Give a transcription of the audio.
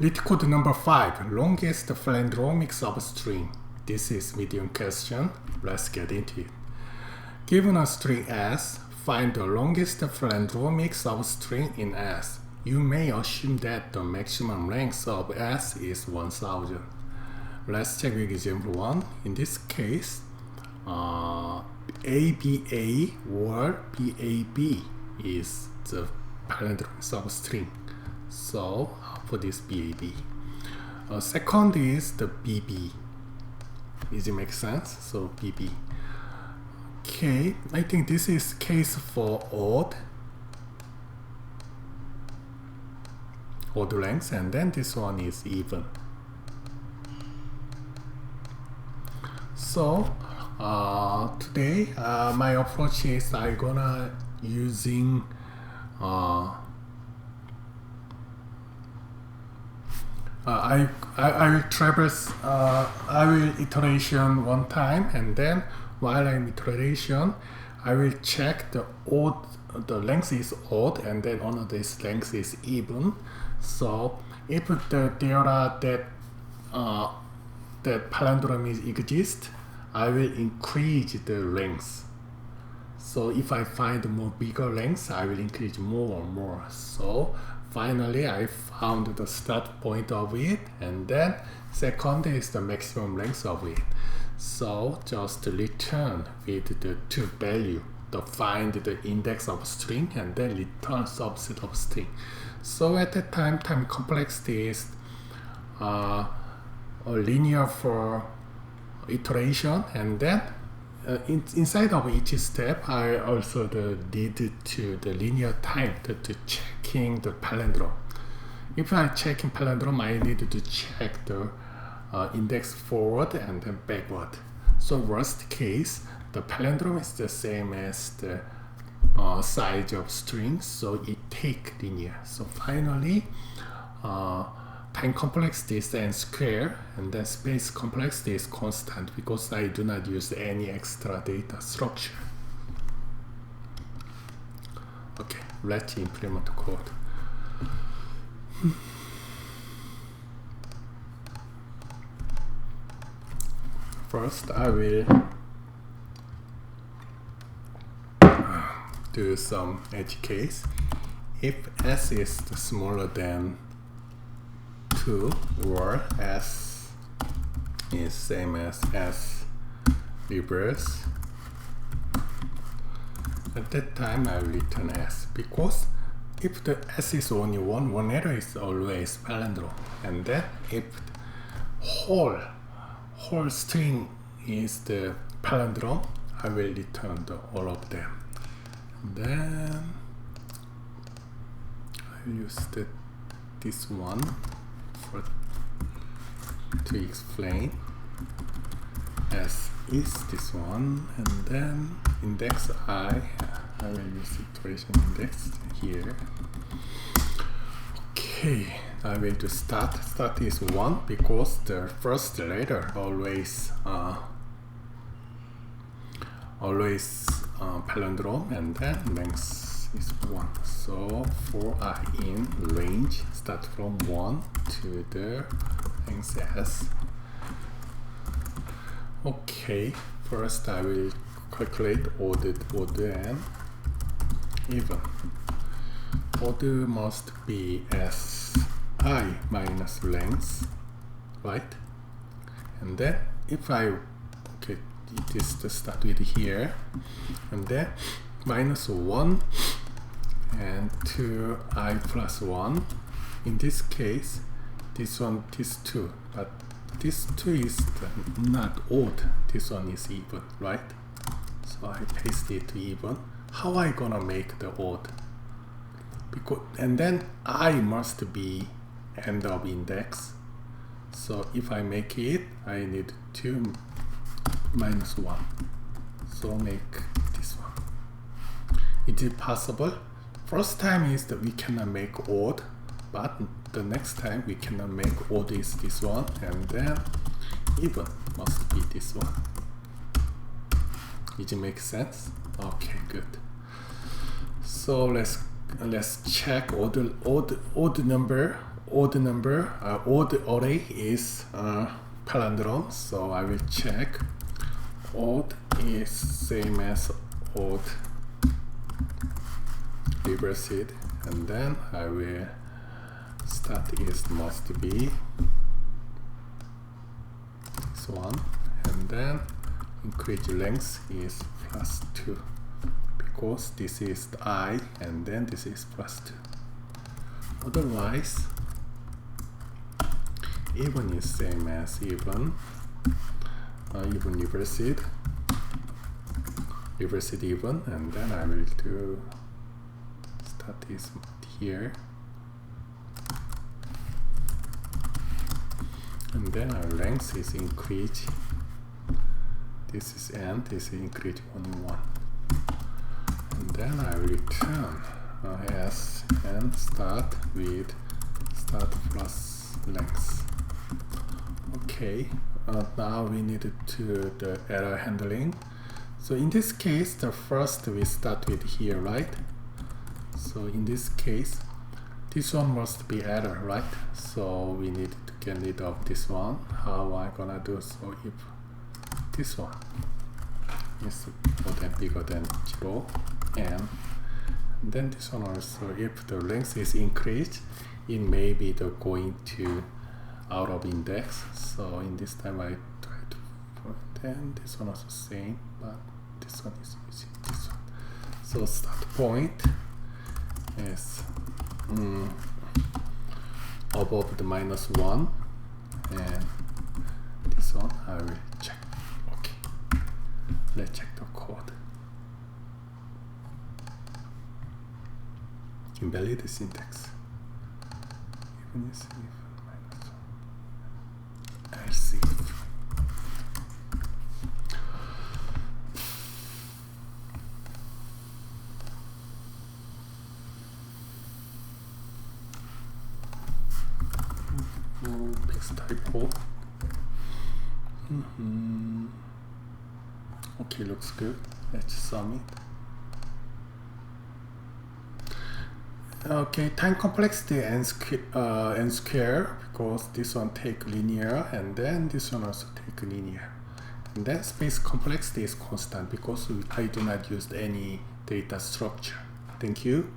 Lit code number 5, longest palindromic substring. This is medium question. Let's get into it. Given a string S, find the longest palindromic substring in S. You may assume that the maximum length of S is 1000. Let's check with example 1. In this case, ABA or BAB is the palindromic substring. So for this BAB. Second is the BB. Does it make sense? So BB. Okay, I think this is case for odd length, and then this one is even. So today my approach is I'm gonna using I will traverse I will iteration one time, and then while I'm iteration I will check the length is odd and then another length is even. So if there are that palindromy exists, I will increase the length. So if I find more bigger length, I will increase more and more. So finally I found the start point of it, and then second is the maximum length of it. So just return with the two value, find the index of string and then return subset of string. So at that time complexity is linear for iteration, and then inside of each step I also need to the linear time to checking the palindrome. If I checking palindrome, I need to check the index forward and then backward. So worst case, the palindrome is the same as the size of strings, so it take linear. So finally time complexity is n square, and then space complexity is constant because I do not use any extra data structure. Okay, let's implement code. First, I will do some edge case. If S is smaller than 2 or S is same as S reverse, at that time I will return S, because if the S is only one error is always palindrome, and then if whole string is the palindrome, I will return all of them. Then I will use this one to explain. S is this one, and then index I will use iteration index here. Okay, I will do start. Start is 1 because the first letter always palindrome, and then length is 1. So for I in range start from 1 to the length S. Okay, first I will calculate odd and even. Odd must be Si minus length, right? And then if I it is to start with here, and then minus 1 and 2i plus 1. In this case, this 2, but this 2 is not odd, this one is even, right? So I paste it to even. How I gonna make the odd? And then I must be end of index. So if I make it, I need 2 minus 1. So make this one. Is it possible? First time is that we cannot make odd, but the next time we cannot make odd is this one, and then even must be this one. Did it make sense? Okay, good. So let's check odd number odd number, odd array is palindrome, so I will check odd is same as odd reversed, and then I will start is must be this one, and then increase length is +2 because this is I and then this is +2. Otherwise even is same as even reversed even, and then I will do start is here, and then our length is increased. This is n, this is increased only 1, and then I return as n start with start plus length. Okay, now we need to the error handling. So in this case, the first we start with here, right? So in this case, this one must be error, right? So we need to get rid of this one. How am I gonna do? So if this one is bigger than 0, and then this one also, if the length is increased, it may be the going to out of index. So in this time I try to put, and this one also same, but this one is using this one. So start point is above the -1, and this one I will check. Okay, let's check the code. Invalid syntax. Even if -1. I'll see. Fix typo. Okay, looks good. Let's submit. Okay, time complexity n square, because this one take linear and then this one also take linear. And then space complexity is constant because I do not use any data structure. Thank you.